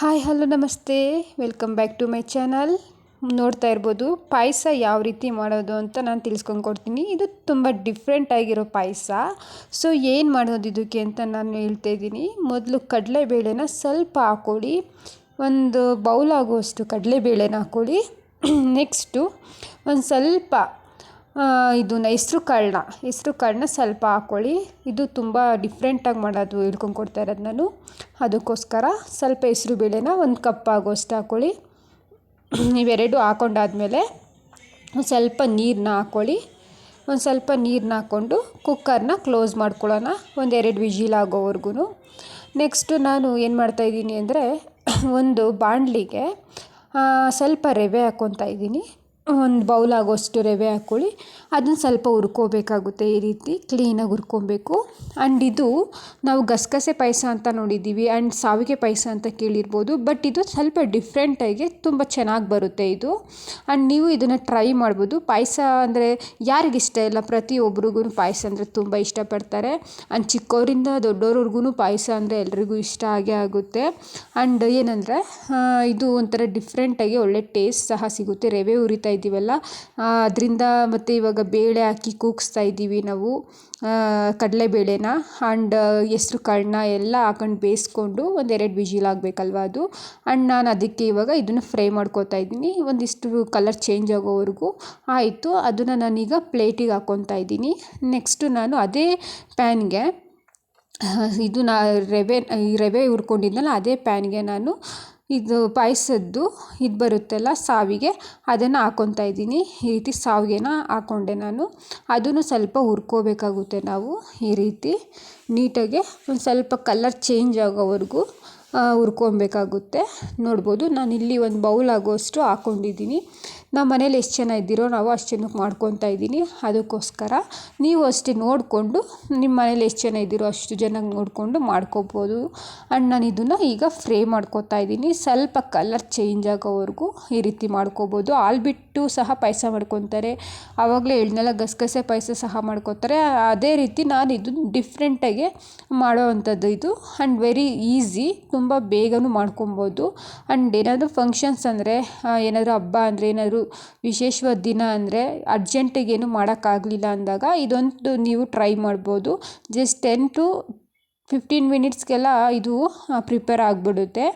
Hi hello ನಮಸ್ತೆ, welcome back to my channel. ನೋಡ್ತಾ ಇರ್ಬೋದು ಪಾಯಸ ಯಾವ ರೀತಿ ಮಾಡೋದು ಅಂತ ನಾನು ತಿಳಿಸ್ಕೊಂಡು ಕೊಡ್ತೀನಿ. ಇದು ತುಂಬ ಡಿಫ್ರೆಂಟ್ ಆಗಿರೋ ಪಾಯಸ. ಸೊ ಏನು ಮಾಡೋದು ಇದಕ್ಕೆ ಅಂತ ನಾನು ಹೇಳ್ತಾ ಇದ್ದೀನಿ. ಮೊದಲು ಕಡಲೆಬೇಳೆನ ಸ್ವಲ್ಪ ಹಾಕ್ಕೊಳ್ಳಿ, ಒಂದು ಬೌಲ್ ಆಗುವಷ್ಟು ಕಡಲೆಬೇಳೆನ ಹಾಕ್ಕೊಳ್ಳಿ. ನೆಕ್ಸ್ಟು ಒಂದು ಸ್ವಲ್ಪ ಹೆಸ್ರು ಕಾಳನ್ನ ಸ್ವಲ್ಪ ಹಾಕ್ಕೊಳ್ಳಿ. ಇದು ತುಂಬ ಡಿಫ್ರೆಂಟಾಗಿ ಮಾಡೋದು ಹೇಳ್ಕೊಂಡು ಕೊಡ್ತಾ ಇರೋದು ನಾನು. ಅದಕ್ಕೋಸ್ಕರ ಸ್ವಲ್ಪ ಹೆಸ್ರು ಬೇಳೆನ ಒಂದು ಕಪ್ ಆಗುವಷ್ಟು ಹಾಕ್ಕೊಳ್ಳಿ. ಇವೆರಡು ಹಾಕ್ಕೊಂಡಾದ್ಮೇಲೆ ಒಂದು ಸ್ವಲ್ಪ ನೀರನ್ನ ಹಾಕ್ಕೊಳ್ಳಿ. ಒಂದು ಸ್ವಲ್ಪ ನೀರನ್ನ ಹಾಕ್ಕೊಂಡು ಕುಕ್ಕರ್ನ ಕ್ಲೋಸ್ ಮಾಡ್ಕೊಳ್ಳೋಣ, ಒಂದೆರಡು ವಿಜಿಲ್ ಆಗೋವರೆಗೂ. ನೆಕ್ಸ್ಟು ನಾನು ಏನು ಮಾಡ್ತಾಯಿದ್ದೀನಿ ಅಂದರೆ, ಒಂದು ಬಾಣಲಿಗೆ ಸ್ವಲ್ಪ ರವೆ ಹಾಕ್ಕೊತಾ ಇದ್ದೀನಿ. ಒಂದು ಬೌಲ್ ಆಗೋಷ್ಟು ರವೆ ಹಾಕ್ಕೊಳ್ಳಿ. ಅದನ್ನು ಸ್ವಲ್ಪ ಹುರ್ಕೋಬೇಕಾಗುತ್ತೆ. ಈ ರೀತಿ ಕ್ಲೀನಾಗಿ ಹುರ್ಕೊಬೇಕು. ಆ್ಯಂಡ್ ಇದು ನಾವು ಗಸಗಸೆ ಪಾಯಸ ಅಂತ ನೋಡಿದ್ದೀವಿ, ಆ್ಯಂಡ್ ಶಾವಿಗೆ ಪಾಯಸ ಅಂತ ಕೇಳಿರ್ಬೋದು. ಬಟ್ ಇದು ಸ್ವಲ್ಪ ಡಿಫ್ರೆಂಟಾಗಿ ತುಂಬ ಚೆನ್ನಾಗಿ ಬರುತ್ತೆ ಇದು. ಆ್ಯಂಡ್ ನೀವು ಇದನ್ನು ಟ್ರೈ ಮಾಡ್ಬೋದು. ಪಾಯಸ ಅಂದರೆ ಯಾರಿಗಿಷ್ಟ ಇಲ್ಲ, ಪ್ರತಿಯೊಬ್ಬರಿಗೂ ಪಾಯಸ ಅಂದರೆ ತುಂಬ ಇಷ್ಟಪಡ್ತಾರೆ. ಆ್ಯಂಡ್ ಚಿಕ್ಕವರಿಂದ ದೊಡ್ಡವ್ರಿಗೂ ಪಾಯಸ ಅಂದರೆ ಎಲ್ರಿಗೂ ಇಷ್ಟ ಆಗೇ ಆಗುತ್ತೆ. ಆ್ಯಂಡ್ ಏನಂದರೆ ಇದು ಒಂಥರ ಡಿಫ್ರೆಂಟಾಗಿ ಒಳ್ಳೆ ಟೇಸ್ಟ್ ಸಹ ಸಿಗುತ್ತೆ. ರವೆ ಹುರಿತಾ ಇದ್ದೀವಲ್ಲ ಅದರಿಂದ, ಮತ್ತು ಇವಾಗ ಬೇಳೆ ಹಾಕಿ ಕೂಗಿಸ್ತಾ ಇದ್ದೀವಿ ನಾವು ಕಡಲೆಬೇಳೆನ. ಆ್ಯಂಡ್ ಹೆಸ್ರು ಕಾಳನ್ನ ಎಲ್ಲ ಹಾಕೊಂಡು ಬೇಯಿಸ್ಕೊಂಡು ಒಂದೆರಡು ವಿಜಿಲ್ ಆಗಬೇಕಲ್ವ ಅದು. ಆ್ಯಂಡ್ ನಾನು ಅದಕ್ಕೆ ಇವಾಗ ಇದನ್ನು ಫ್ರೈ ಮಾಡ್ಕೊತಾ ಇದ್ದೀನಿ, ಒಂದಿಷ್ಟು ಕಲರ್ ಚೇಂಜ್ ಆಗೋವರೆಗೂ. ಆಯಿತು, ಅದನ್ನು ನಾನೀಗ ಪ್ಲೇಟಿಗೆ ಹಾಕ್ಕೊತಾ ಇದ್ದೀನಿ. ನೆಕ್ಸ್ಟು ನಾನು ಅದೇ ಪ್ಯಾನ್ಗೆ ಇದು ರವೆ ಹುರ್ಕೊಂಡಿದ್ನಲ್ಲ, ಅದೇ ಪ್ಯಾನ್ಗೆ ನಾನು ಇದು ಪಾಯಸದ್ದು ಇದು ಬರುತ್ತಲ್ಲ ಶಾವಿಗೆ, ಅದನ್ನು ಹಾಕ್ಕೊತಾ ಇದ್ದೀನಿ. ಈ ರೀತಿ ಶಾವಿಗೆನ ಹಾಕ್ಕೊಂಡೆ ನಾನು. ಅದನ್ನು ಸ್ವಲ್ಪ ಹುರ್ಕೋಬೇಕಾಗುತ್ತೆ ನಾವು. ಈ ರೀತಿ ನೀಟಾಗಿ ಒಂದು ಸ್ವಲ್ಪ ಕಲರ್ ಚೇಂಜ್ ಆಗೋವರೆಗೂ ಹುರ್ಕೊಬೇಕಾಗುತ್ತೆ. ನೋಡ್ಬೋದು ನಾನಿಲ್ಲಿ ಒಂದು ಬೌಲ್ ಆಗೋಷ್ಟು ಹಾಕ್ಕೊಂಡಿದ್ದೀನಿ. ನಮ್ಮ ಮನೇಲಿ ಎಷ್ಟು ಜನ ಇದ್ದೀರೋ ನಾವು ಅಷ್ಟು ಜನಕ್ಕೆ ಮಾಡ್ಕೊತಾ ಇದ್ದೀನಿ. ಅದಕ್ಕೋಸ್ಕರ ನೀವು ಅಷ್ಟೇ ನೋಡಿಕೊಂಡು, ನಿಮ್ಮ ಮನೇಲಿ ಎಷ್ಟು ಜನ ಇದ್ದೀರೋ ಅಷ್ಟು ಜನಕ್ಕೆ ನೋಡಿಕೊಂಡು ಮಾಡ್ಕೋಬೋದು. ಆ್ಯಂಡ್ ನಾನು ಇದನ್ನು ಈಗ ಫ್ರೈ ಮಾಡ್ಕೊತಾ ಇದ್ದೀನಿ. ಸ್ವಲ್ಪ ಕಲರ್ ಚೇಂಜ್ ಆಗೋವರೆಗೂ ಈ ರೀತಿ ಮಾಡ್ಕೋಬೋದು. ಹಾಲು ಬಿಟ್ಟು ಸಹ ಪಾಯಸ ಮಾಡ್ಕೊತಾರೆ, ಆವಾಗಲೇ ಹೇಳಿದ್ನಲ್ಲ ಗಸಗಸೆ ಪಾಯಸ ಸಹ ಮಾಡ್ಕೊತಾರೆ. ಅದೇ ರೀತಿ ನಾನು ಇದನ್ನು ಡಿಫ್ರೆಂಟಾಗಿ ಮಾಡೋ ಅಂಥದ್ದು ಇದು. ಆ್ಯಂಡ್ ವೆರಿ ಈಸಿ, ತುಂಬ ಬೇಗನೂ ಮಾಡ್ಕೊಬೋದು. ಆ್ಯಂಡ್ ಏನಾದರೂ ಫಂಕ್ಷನ್ಸ್ ಅಂದರೆ, ಏನಾದರೂ ಹಬ್ಬ ಅಂದರೆ, ಏನಾದರೂ ವಿಶೇಷವಾದ ದಿನ ಅಂದರೆ, ಅರ್ಜೆಂಟಿಗೇನು ಮಾಡೋಕ್ಕಾಗಲಿಲ್ಲ ಅಂದಾಗ ಇದೊಂದು ನೀವು ಟ್ರೈ ಮಾಡ್ಬೋದು. ಜಸ್ಟ್ 10 to 15 ಮಿನಿಟ್ಸ್ಗೆಲ್ಲ ಇದು ಪ್ರಿಪೇರ್ ಆಗಿಬಿಡುತ್ತೆ.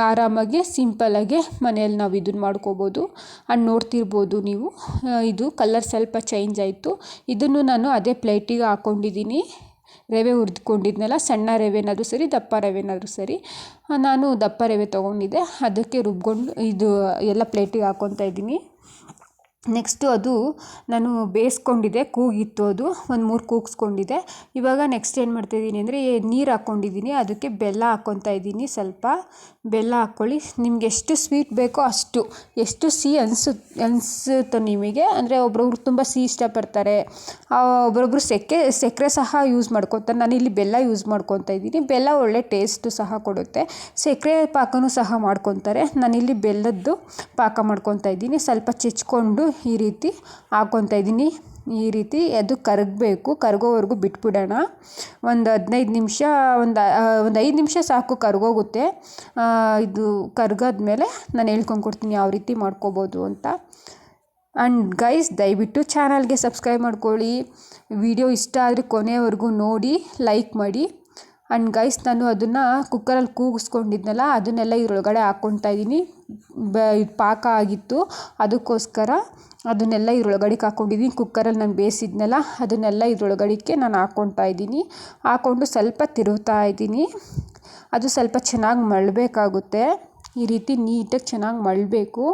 ಆರಾಮಾಗಿ ಸಿಂಪಲ್ಲಾಗಿ ಮನೆಯಲ್ಲಿ ನಾವು ಇದನ್ನು ಮಾಡ್ಕೋಬೋದು. ಆ್ಯಂಡ್ ನೋಡ್ತಿರ್ಬೋದು ನೀವು, ಇದು ಕಲರ್ ಸ್ವಲ್ಪ ಚೇಂಜ್ ಆಯಿತು. ಇದನ್ನು ನಾನು ಅದೇ ಪ್ಲೇಟಿಗೆ ಹಾಕ್ಕೊಂಡಿದ್ದೀನಿ. ರವೆ ಹುರಿದುಕೊಂಡಿದ್ನಲ್ಲ, ಸಣ್ಣ ರವೆನಾದರೂ ಸರಿ, ದಪ್ಪ ರವೆನಾದರೂ ಸರಿ. ನಾನು ದಪ್ಪ ರವೆ ತೊಗೊಂಡಿದ್ದೆ, ಅದಕ್ಕೆ ರುಬ್ಕೊಂಡು ಇದು ಎಲ್ಲ ಪ್ಲೇಟಿಗೆ ಹಾಕ್ಕೊತಾ ಇದ್ದೀನಿ. ನೆಕ್ಸ್ಟು ಅದು ನಾನು ಬೇಯಿಸ್ಕೊಂಡಿದ್ದೆ, ಕೂಗಿತ್ತು ಅದು, ಒಂದು 3 ಕೂಗಿಸ್ಕೊಂಡಿದ್ದೆ. ಇವಾಗ ನೆಕ್ಸ್ಟ್ ಏನು ಮಾಡ್ತಾಯಿದ್ದೀನಿ ಅಂದರೆ, ನೀರು ಹಾಕ್ಕೊಂಡಿದ್ದೀನಿ, ಅದಕ್ಕೆ ಬೆಲ್ಲ ಹಾಕ್ಕೊತಾ ಇದ್ದೀನಿ. ಸ್ವಲ್ಪ ಬೆಲ್ಲ ಹಾಕ್ಕೊಳ್ಳಿ. ನಿಮ್ಗೆ ಎಷ್ಟು ಸ್ವೀಟ್ ಬೇಕೋ ಅಷ್ಟು, ಎಷ್ಟು ಸಿಹಿ ಅನಿಸುತ್ತೋ ನಿಮಗೆ. ಅಂದರೆ ಒಬ್ರೊಬ್ರು ತುಂಬ ಸಿಹಿ ಇಷ್ಟಪಡ್ತಾರೆ, ಒಬ್ಬೊಬ್ರು ಸಕ್ಕರೆ ಸಹ ಯೂಸ್ ಮಾಡ್ಕೊತಾರೆ. ನಾನಿಲ್ಲಿ ಬೆಲ್ಲ ಯೂಸ್ ಮಾಡ್ಕೊತಾ ಇದ್ದೀನಿ. ಬೆಲ್ಲ ಒಳ್ಳೆ ಟೇಸ್ಟು ಸಹ ಕೊಡುತ್ತೆ. ಸಕ್ಕರೆ ಪಾಕನೂ ಸಹ ಮಾಡ್ಕೊತಾರೆ. ನಾನಿಲ್ಲಿ ಬೆಲ್ಲದ್ದು ಪಾಕ ಮಾಡ್ಕೊತಾ ಇದ್ದೀನಿ. ಸ್ವಲ್ಪ ಚೆಚ್ಕೊಂಡು ಈ ರೀತಿ ಹಾಕ್ಕೊತಾ ಇದ್ದೀನಿ. ಈ ರೀತಿ ಅದು ಕರಗೋವರೆಗೂ ಬಿಟ್ಬಿಡೋಣ. ಒಂದು 15 ನಿಮಿಷ, ಒಂದು 5 ನಿಮಿಷ ಸಾಕು, ಕರಗೋಗುತ್ತೆ. ಇದು ಕರಗಾದ್ಮೇಲೆ ನಾನು ಹೇಳ್ಕೊಂಡು ಕೊಡ್ತೀನಿ ಯಾವ ರೀತಿ ಮಾಡ್ಕೋಬೋದು ಅಂತ. ಆ್ಯಂಡ್ ಗೈಸ್, ದಯವಿಟ್ಟು ಚಾನಲ್ಗೆ ಸಬ್ಸ್ಕ್ರೈಬ್ ಮಾಡ್ಕೊಳ್ಳಿ. ವಿಡಿಯೋ ಇಷ್ಟ ಆದರೆ ಕೊನೆಯವರೆಗೂ ನೋಡಿ, ಲೈಕ್ ಮಾಡಿ. ಆ್ಯಂಡ್ ಗೈಸ್, ನಾನು ಅದನ್ನು ಕುಕ್ಕರಲ್ಲಿ ಕೂಗಿಸ್ಕೊಂಡಿದ್ನಲ್ಲ, ಅದನ್ನೆಲ್ಲ ಇದರೊಳಗಡೆ ಹಾಕ್ಕೊತಾ ಇದ್ದೀನಿ. ಪಾಕ ಆಗಿತ್ತು, ಅದಕ್ಕೋಸ್ಕರ ಅದನ್ನೆಲ್ಲ ಇದ್ರೊಳಗಡೆಗೆ ಹಾಕ್ಕೊಂಡಿದ್ದೀನಿ. ಕುಕ್ಕರಲ್ಲಿ ನಾನು ಬೇಯಿಸಿದ್ನಲ್ಲ, ಅದನ್ನೆಲ್ಲ ಇದ್ರೊಳಗಡೆಗೆ ನಾನು ಹಾಕ್ಕೊತಾ ಇದ್ದೀನಿ. ಹಾಕ್ಕೊಂಡು ಸ್ವಲ್ಪ ತಿರುಗ್ತಾ ಇದ್ದೀನಿ. ಅದು ಸ್ವಲ್ಪ ಚೆನ್ನಾಗಿ ಮಳ್ಳಬೇಕಾಗುತ್ತೆ. ಈ ರೀತಿ ನೀಟಾಗಿ ಚೆನ್ನಾಗಿ ಮಳ್ಳಬೇಕು.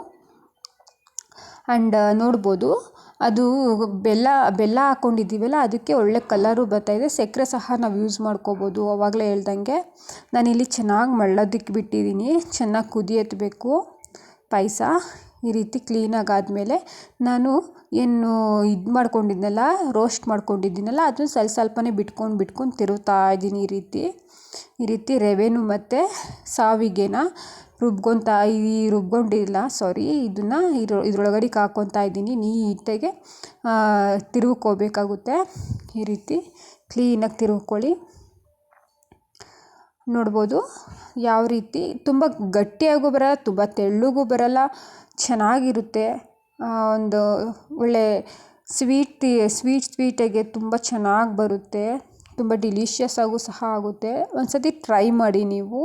ಆ್ಯಂಡ್ ನೋಡ್ಬೋದು, ಅದು ಬೆಲ್ಲ ಹಾಕ್ಕೊಂಡಿದ್ದೀವಲ್ಲ, ಅದಕ್ಕೆ ಒಳ್ಳೆ ಕಲರು ಬರ್ತಾಯಿದೆ. ಸಕ್ಕರೆ ಸಹ ನಾವು ಯೂಸ್ ಮಾಡ್ಕೋಬೋದು, ಆವಾಗಲೇ ಹೇಳ್ದಂಗೆ. ನಾನಿಲ್ಲಿ ಚೆನ್ನಾಗಿ ಮಳ್ಳೋದಕ್ಕೆ ಬಿಟ್ಟಿದ್ದೀನಿ. ಚೆನ್ನಾಗಿ ಕುದಿ ಎತ್ತಬೇಕು ಪಾಯಸ. ಈ ರೀತಿ ಕ್ಲೀನಾಗಿ ಆದಮೇಲೆ ನಾನು ಏನು ಇದು ಮಾಡ್ಕೊಂಡಿದ್ನಲ್ಲ, ರೋಸ್ಟ್ ಮಾಡ್ಕೊಂಡಿದ್ದೀನಲ್ಲ, ಅದನ್ನು ಸ್ವಲ್ಪನೇ ಬಿಟ್ಕೊಂಡು ತಿರುಗ್ತಾ ಇದ್ದೀನಿ. ಈ ರೀತಿ ರವೆನೂ ಮತ್ತು ಶಾವಿಗೆನ ಇದನ್ನು ಇದ್ರೊಳಗಡೆಗೆ ಹಾಕ್ಕೊತಾ ಇದ್ದೀನಿ. ನೀಟಾಗಿ ತಿರುಗ್ಕೋಬೇಕಾಗುತ್ತೆ. ಈ ರೀತಿ ಕ್ಲೀನಾಗಿ ತಿರುಗ್ಕೊಳ್ಳಿ. ನೋಡ್ಬೋದು ಯಾವ ರೀತಿ ತುಂಬ ಗಟ್ಟಿಯಾಗೂ ಬರಲ್ಲ, ತುಂಬ ತೆಳ್ಳಗೂ ಬರಲ್ಲ, ಚೆನ್ನಾಗಿರುತ್ತೆ. ಒಂದು ಒಳ್ಳೆ ಸ್ವೀಟಾಗಿ ತುಂಬ ಚೆನ್ನಾಗಿ ಬರುತ್ತೆ. ತುಂಬ ಡಿಲಿಷಿಯಸ್ ಆಗೂ ಸಹ ಆಗುತ್ತೆ. ಒಂದು ಸತಿ ಟ್ರೈ ಮಾಡಿ ನೀವು.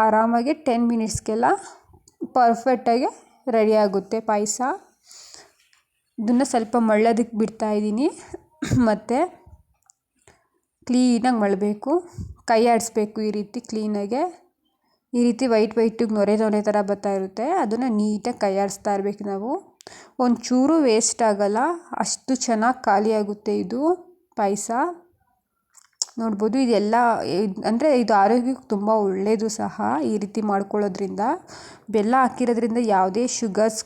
ಆರಾಮಾಗಿ 10 ಮಿನಿಟ್ಸ್ಗೆಲ್ಲ ಪರ್ಫೆಕ್ಟಾಗಿ ರೆಡಿ ಆಗುತ್ತೆ ಪಾಯಸ. ಇದನ್ನು ಸ್ವಲ್ಪ ಮಳ್ಳೋದಕ್ಕೆ ಬಿಡ್ತಾಯಿದ್ದೀನಿ. ಮತ್ತು ಕ್ಲೀನಾಗಿ ಮಳ್ಳಬೇಕು, ಕೈ ಆಡಿಸ್ಬೇಕು ಈ ರೀತಿ ಕ್ಲೀನಾಗೆ. ಈ ರೀತಿ ವೈಟಿಗೆ ನೊರೆ ಥರ ಬರ್ತಾ ಇರುತ್ತೆ, ಅದನ್ನು ನೀಟಾಗಿ ಕೈ ಆಡಿಸ್ತಾ ಇರಬೇಕು ನಾವು. ಒಂಚೂರು ವೇಸ್ಟ್ ಆಗೋಲ್ಲ, ಅಷ್ಟು ಚೆನ್ನಾಗಿ ಖಾಲಿಯಾಗುತ್ತೆ ಇದು ಪಾಯಸ. ನೋಡ್ಬೋದು ಇದೆಲ್ಲ ಅಂದರೆ ಇದು ಆರೋಗ್ಯಕ್ಕೆ ತುಂಬ ಒಳ್ಳೆಯದು ಸಹ. ಈ ರೀತಿ ಮಾಡ್ಕೊಳ್ಳೋದ್ರಿಂದ, ಬೆಲ್ಲ ಹಾಕಿರೋದ್ರಿಂದ ಯಾವುದೇ ಶುಗರ್ಸ್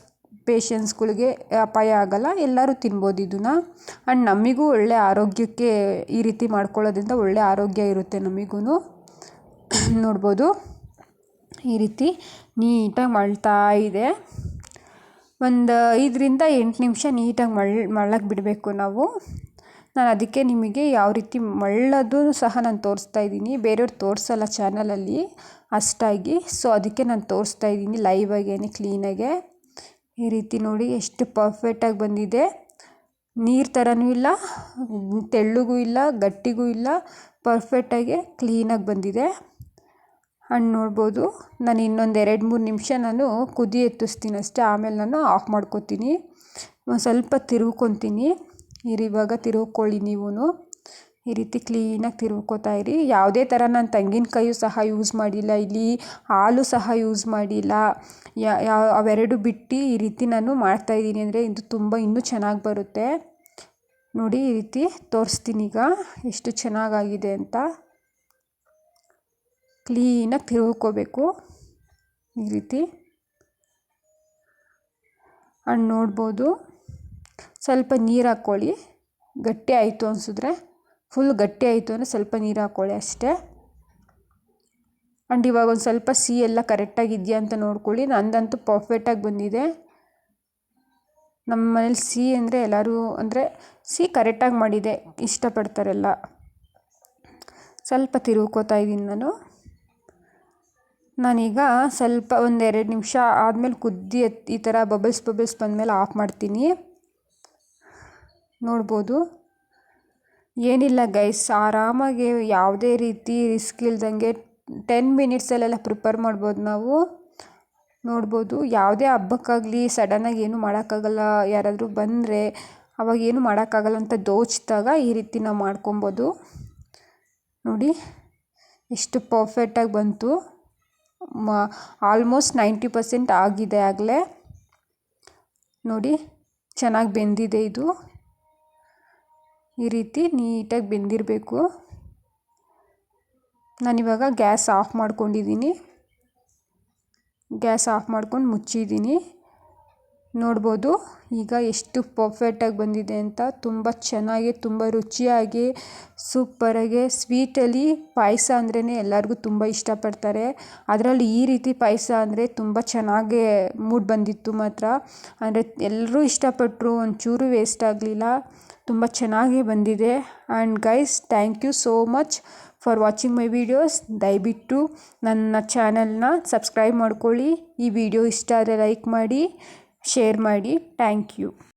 ಪೇಷಂಟ್ಸ್ಗಳಿಗೆ ಅಪಾಯ ಆಗೋಲ್ಲ, ಎಲ್ಲರೂ ತಿನ್ಬೋದು ಇದನ್ನು. ಆ್ಯಂಡ್ ನಮಗೂ ಒಳ್ಳೆ ಆರೋಗ್ಯಕ್ಕೆ ಈ ರೀತಿ ಮಾಡ್ಕೊಳ್ಳೋದ್ರಿಂದ ಒಳ್ಳೆ ಆರೋಗ್ಯ ಇರುತ್ತೆ ನಮಗೂ. ನೋಡ್ಬೋದು ಈ ರೀತಿ ನೀಟಾಗಿ ಮಳ್ತಾ ಇದೆ. ಒಂದು 5-8 ನಿಮಿಷ ನೀಟಾಗಿ ಮಳ್ಳಕ್ಕೆ ಬಿಡಬೇಕು ನಾವು. ನಾನು ಅದಕ್ಕೆ ನಿಮಗೆ ಯಾವ ರೀತಿ ಮಳ್ಳೋದು ಸಹ ನಾನು ತೋರಿಸ್ತಾ ಇದ್ದೀನಿ. ಬೇರೆಯವ್ರು ತೋರಿಸಲ್ಲ ಚಾನಲಲ್ಲಿ ಅಷ್ಟಾಗಿ, ಸೊ ಅದಕ್ಕೆ ನಾನು ತೋರಿಸ್ತಾ ಇದ್ದೀನಿ ಲೈವ್ ಆಗೇನೆ ಕ್ಲೀನಾಗೆ. ಈ ರೀತಿ ನೋಡಿ ಎಷ್ಟು ಪರ್ಫೆಕ್ಟಾಗಿ ಬಂದಿದೆ. ನೀರು ಥರನೂ ಇಲ್ಲ, ತೆಳ್ಳಗೂ ಇಲ್ಲ, ಗಟ್ಟಿಗೂ ಇಲ್ಲ, ಪರ್ಫೆಕ್ಟಾಗಿ ಕ್ಲೀನಾಗಿ ಬಂದಿದೆ. ಹಣ್ಣು ನೋಡ್ಬೋದು. ನಾನು ಇನ್ನೊಂದು 2-3 ನಿಮಿಷ ನಾನು ಕುದಿ ಎತ್ತಿಸ್ತೀನಿ ಅಷ್ಟೇ, ಆಮೇಲೆ ನಾನು ಆಫ್ ಮಾಡ್ಕೊತೀನಿ. ಒಂದು ಸ್ವಲ್ಪ ತಿರುವ್ಕೊತೀನಿ. ಇವಾಗ ತಿರುವ್ಕೊಳ್ಳಿ ನೀವು. ಈ ರೀತಿ ಕ್ಲೀನಾಗಿ ತಿರುವ್ಕೊತಾ ಇರಿ. ಯಾವುದೇ ಥರ ನಾನು ತೆಂಗಿನಕಾಯಿಯೂ ಸಹ ಯೂಸ್ ಮಾಡಿಲ್ಲ ಇಲ್ಲಿ, ಹಾಲು ಸಹ ಯೂಸ್ ಮಾಡಿಲ್ಲ. ಅವೆರಡು ಬಿಟ್ಟು ಈ ರೀತಿ ನಾನು ಮಾಡ್ತಾಯಿದ್ದೀನಿ ಅಂದರೆ ಇದು ತುಂಬ ಇನ್ನೂ ಚೆನ್ನಾಗಿ ಬರುತ್ತೆ. ನೋಡಿ ಈ ರೀತಿ ತೋರಿಸ್ತೀನಿ ಈಗ ಎಷ್ಟು ಚೆನ್ನಾಗಾಗಿದೆ ಅಂತ. ಕ್ಲೀನಾಗಿ ತಿರುವ್ಕೋಬೇಕು ಈ ರೀತಿ. ಹಣ್ಣು ನೋಡ್ಬೋದು. ಸ್ವಲ್ಪ ನೀರು ಹಾಕ್ಕೊಳ್ಳಿ, ಗಟ್ಟಿ ಆಯಿತು ಅನಿಸಿದ್ರೆ, ಫುಲ್ ಗಟ್ಟಿ ಆಯಿತು ಅಂದರೆ ಸ್ವಲ್ಪ ನೀರು ಹಾಕ್ಕೊಳ್ಳಿ ಅಷ್ಟೇ. ಆ್ಯಂಡ್ ಇವಾಗ ಒಂದು ಸ್ವಲ್ಪ ಸಿಹಿ ಎಲ್ಲ ಕರೆಕ್ಟಾಗಿ ಇದೆಯಾ ಅಂತ ನೋಡ್ಕೊಳ್ಳಿ. ನಂದಂತೂ ಪರ್ಫೆಕ್ಟಾಗಿ ಬಂದಿದೆ. ನಮ್ಮ ಮನೇಲಿ ಸಿಹಿ ಅಂದರೆ ಎಲ್ಲರೂ ಅಂದರೆ ಸಿಹಿ ಕರೆಕ್ಟಾಗಿ ಮಾಡಿದೆ ಇಷ್ಟಪಡ್ತಾರೆಲ್ಲ. ಸ್ವಲ್ಪ ತಿರುವ್ಕೋತಾ ಇದ್ದೀನಿ ನಾನೀಗ. ಸ್ವಲ್ಪ ಒಂದು 2 ನಿಮಿಷ ಆದಮೇಲೆ ಕುದ್ದಿ ಈ ಥರ ಬಬಲ್ಸ್ ಬಂದಮೇಲೆ ಆಫ್ ಮಾಡ್ತೀನಿ. ನೋಡ್ಬೋದು. ಏನಿಲ್ಲ ಗೈಸ್, ಆರಾಮಾಗಿ ಯಾವುದೇ ರೀತಿ ರಿಸ್ಕ್ ಇಲ್ದಂಗೆ 10 ಮಿನಿಟ್ಸಲ್ಲೆಲ್ಲ ಪ್ರಿಪೇರ್ ಮಾಡ್ಬೋದು ನಾವು. ನೋಡ್ಬೋದು, ಯಾವುದೇ ಹಬ್ಬಕ್ಕಾಗಲಿ ಸಡನ್ನಾಗಿ ಏನು ಮಾಡೋಕ್ಕಾಗಲ್ಲ. ಯಾರಾದರೂ ಬಂದರೆ ಅವಾಗ ಏನು ಮಾಡೋಕ್ಕಾಗಲ್ಲ ಅಂತ ದೋಚಿದಾಗ ಈ ರೀತಿ ನಾವು ಮಾಡ್ಕೊಬೋದು. ನೋಡಿ ಎಷ್ಟು ಪರ್ಫೆಕ್ಟಾಗಿ ಬಂತು. ಆಲ್ಮೋಸ್ಟ್ 90% ಆಗಿದೆ ಆಗಲೇ. ನೋಡಿ ಚೆನ್ನಾಗಿ ಬೆಂದಿದೆ ಇದು. ಈ ರೀತಿ ನೀಟಾಗಿ ಬೆಂದಿರಬೇಕು. ನಾನಿವಾಗ ಗ್ಯಾಸ್ ಆಫ್ ಮಾಡ್ಕೊಂಡಿದ್ದೀನಿ. ಗ್ಯಾಸ್ ಆಫ್ ಮಾಡ್ಕೊಂಡು ಮುಚ್ಚಿದ್ದೀನಿ. ನೋಡ್ಬೋದು ಈಗ ಎಷ್ಟು ಪರ್ಫೆಕ್ಟಾಗಿ ಬಂದಿದೆ ಅಂತ. ತುಂಬ ಚೆನ್ನಾಗಿ, ತುಂಬ ರುಚಿಯಾಗಿ, ಸೂಪರಾಗಿ. ಸ್ವೀಟಲ್ಲಿ ಪಾಯಸ ಅಂದ್ರೇ ಎಲ್ಲರಿಗೂ ತುಂಬ ಇಷ್ಟಪಡ್ತಾರೆ. ಅದರಲ್ಲಿ ಈ ರೀತಿ ಪಾಯಸ ಅಂದರೆ ತುಂಬ ಚೆನ್ನಾಗೇ ಮೂಡ್ ಬಂದಿತ್ತು ಮಾತ್ರ. ಅಂದರೆ ಎಲ್ಲರೂ ಇಷ್ಟಪಟ್ಟರು, ಒಂಚೂರು ವೇಸ್ಟ್ ಆಗಲಿಲ್ಲ, ತುಂಬ ಚೆನ್ನಾಗೇ ಬಂದಿದೆ. And guys, thank you so much for watching my videos. ದಯವಿಟ್ಟು ನನ್ನ ಚಾನಲ್ನ ಸಬ್ಸ್ಕ್ರೈಬ್ ಮಾಡ್ಕೊಳ್ಳಿ. ಈ ವಿಡಿಯೋ ಇಷ್ಟ ಆದರೆ ಲೈಕ್ ಮಾಡಿ, ಶೇರ್ ಮಾಡಿ. Thank you.